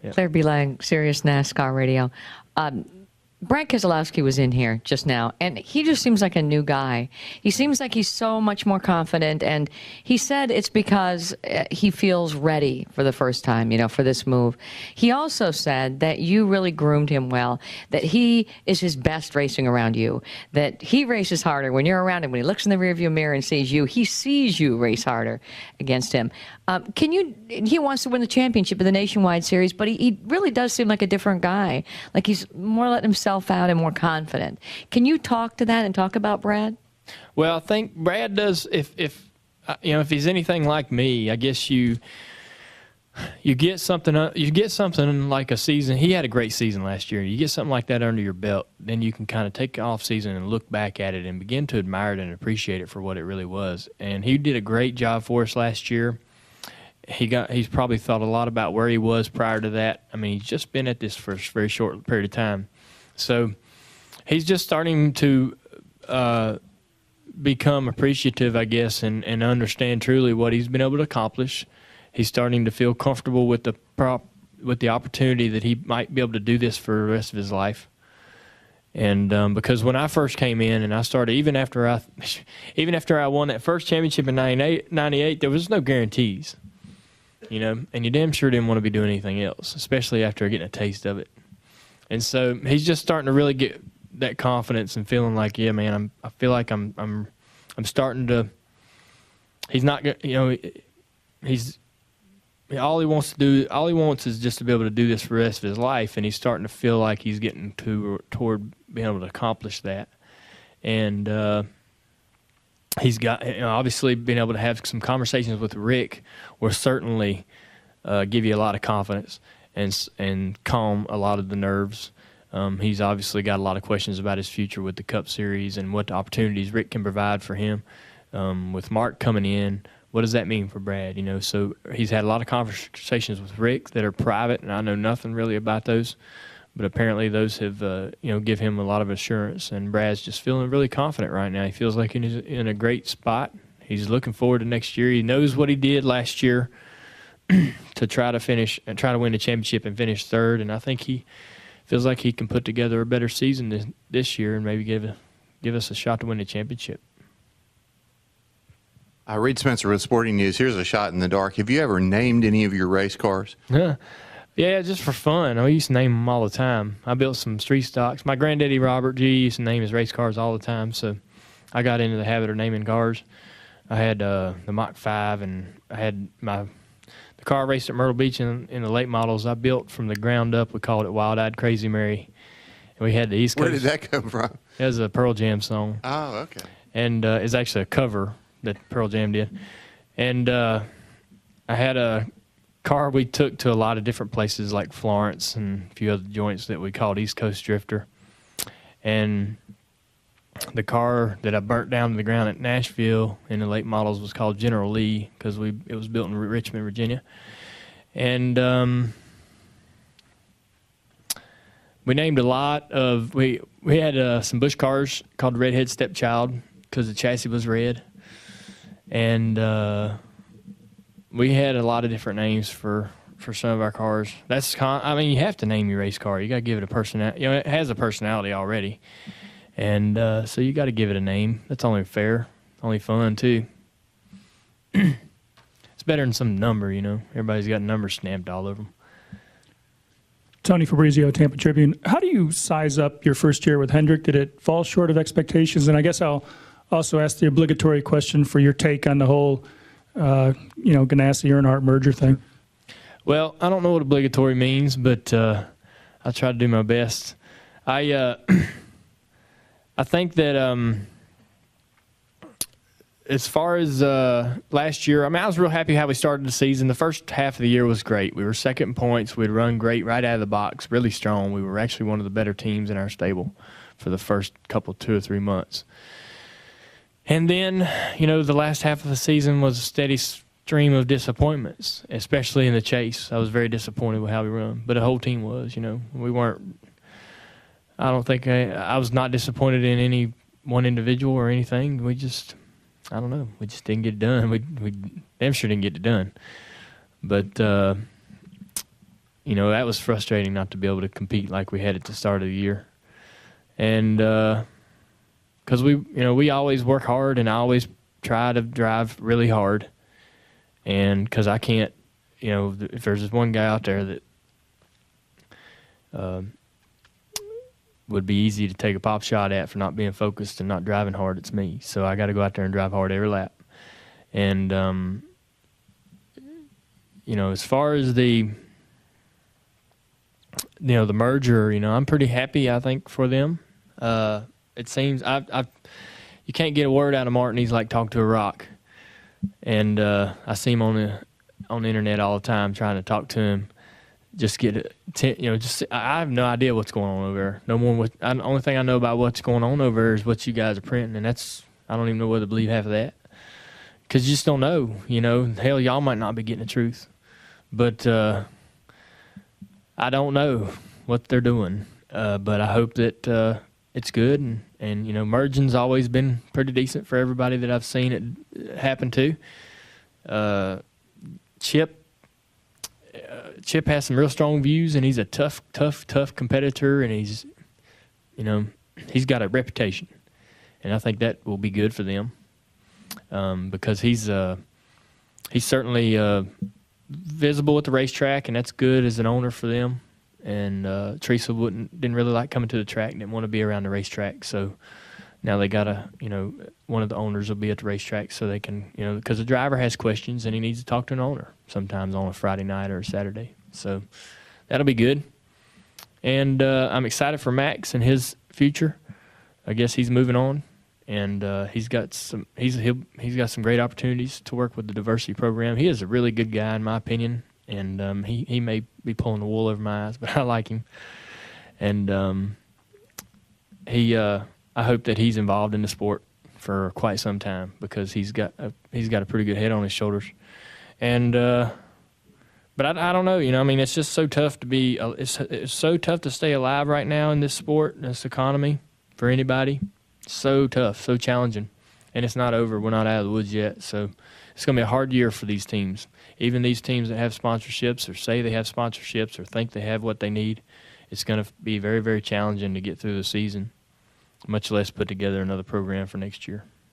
Yep. Claire Beeline, Sirius NASCAR Radio. Brad Keselowski was in here just now, and he just seems like a new guy. He seems like he's so much more confident, and he said it's because he feels ready for the first time, for this move. He also said that you really groomed him well, that he is his best racing around you, that he races harder when you're around him. When he looks in the rearview mirror and sees you, he sees you race harder against him. He wants to win the championship of the Nationwide Series, but he really does seem like a different guy, like he's more letting himself out and more confident. Can you talk to that and talk about Brad? Well, I think Brad does. If he's anything like me, I guess you get something like a season. He had a great season last year. You get something like that under your belt, then you can kind of take the off season and look back at it and begin to admire it and appreciate it for what it really was. And he did a great job for us last year. He's probably thought a lot about where he was prior to that. I mean, he's just been at this for a very short period of time. So he's just starting to become appreciative, I guess, and understand truly what he's been able to accomplish. He's starting to feel comfortable with the opportunity that he might be able to do this for the rest of his life. And because when I first came in and I started, even after I won that first championship in 98, there was no guarantees, and you damn sure didn't want to be doing anything else, especially after getting a taste of it. And so he's just starting to really get that confidence and feeling like, yeah, man, I feel like I'm starting to. He's not, he's all he wants is just to be able to do this for the rest of his life, and he's starting to feel like he's getting toward being able to accomplish that. And he's got, obviously being able to have some conversations with Rick will certainly give you a lot of confidence and calm a lot of the nerves. He's obviously got a lot of questions about his future with the Cup Series and what the opportunities Rick can provide for him. With Mark coming in, what does that mean for Brad? So he's had a lot of conversations with Rick that are private, and I know nothing really about those. But apparently those have, give him a lot of assurance. And Brad's just feeling really confident right now. He feels like he's in a great spot. He's looking forward to next year. He knows what he did last year to try to win the championship and finish third. And I think he feels like he can put together a better season this year and maybe give us a shot to win the championship. Reed Spencer with Sporting News. Here's a shot in the dark. Have you ever named any of your race cars? Yeah, just for fun. I used to name them all the time. I built some street stocks. My granddaddy, Robert G., used to name his race cars all the time, so I got into the habit of naming cars. I had the Mach 5, and I had the car I raced at Myrtle Beach in the late models. I built from the ground up. We called it Wild Eyed Crazy Mary. And we had the East Coast. Where did that come from? It was a Pearl Jam song. Oh, okay. And it's actually a cover that Pearl Jam did. And I had a car we took to a lot of different places like Florence and a few other joints that we called East Coast Drifter. And the car that I burnt down to the ground at Nashville in the late models was called General Lee because it was built in Richmond, Virginia. And we named a lot of, we had some Busch cars called Redhead Stepchild because the chassis was red. And we had a lot of different names for some of our cars. You have to name your race car. You got to give it a personality. It has a personality already. And so you got to give it a name. That's only fair, only fun, too. It's better than some number, Everybody's got numbers stamped all over them. Tony Fabrizio, Tampa Tribune. How do you size up your first year with Hendrick? Did it fall short of expectations? And I guess I'll also ask the obligatory question for your take on the whole Ganassi-Earnhardt merger thing. Well, I don't know what obligatory means, but I try to do my best. I think that as far as last year, I was real happy how we started the season. The first half of the year was great. We were second in points. We'd run great right out of the box, really strong. We were actually one of the better teams in our stable for the first 2 or 3 months. And then, the last half of the season was a steady stream of disappointments, especially in the chase. I was very disappointed with how we run, but the whole team was, We weren't – I don't think I was not disappointed in any one individual or anything. We just – I don't know. We just didn't get it done. We damn sure didn't get it done. But that was frustrating not to be able to compete like we had at the start of the year. And because we always work hard, and I always try to drive really hard. And because I can't, if there's just one guy out there that would be easy to take a pop shot at for not being focused and not driving hard, it's me. So I got to go out there and drive hard every lap. And, as far as the merger, I'm pretty happy, I think, for them. It seems you can't get a word out of Martin. He's like talk to a rock. And I see him on the internet all the time trying to talk to him. Just get I have no idea what's going on over there. No more. The only thing I know about what's going on over there is what you guys are printing, and I don't even know whether to believe half of that, because you just don't know. Hell, y'all might not be getting the truth, but I don't know what they're doing. But I hope that it's good, and merging's always been pretty decent for everybody that I've seen it happen to. Chip has some real strong views, and he's a tough competitor, and he's got a reputation, and I think that will be good for them, because he's certainly visible at the racetrack, and that's good as an owner for them. And Teresa didn't really like coming to the track, didn't want to be around the racetrack, so now they gotta, one of the owners will be at the racetrack so they can, because the driver has questions and he needs to talk to an owner sometimes on a Friday night or a Saturday. So that'll be good. And I'm excited for Max and his future. I guess he's moving on, and he's got some great opportunities to work with the diversity program. He is a really good guy, in my opinion, and he may be pulling the wool over my eyes, but I like him. And I hope that he's involved in the sport for quite some time, because he's got a pretty good head on his shoulders. And but I don't know, it's just so tough to be it's so tough to stay alive right now in this sport, in this economy, for anybody. So tough, so challenging, and it's not over. We're not out of the woods yet, so it's going to be a hard year for these teams. Even these teams that have sponsorships, or say they have sponsorships, or think they have what they need, it's going to be very, very challenging to get through the season, much less put together another program for next year.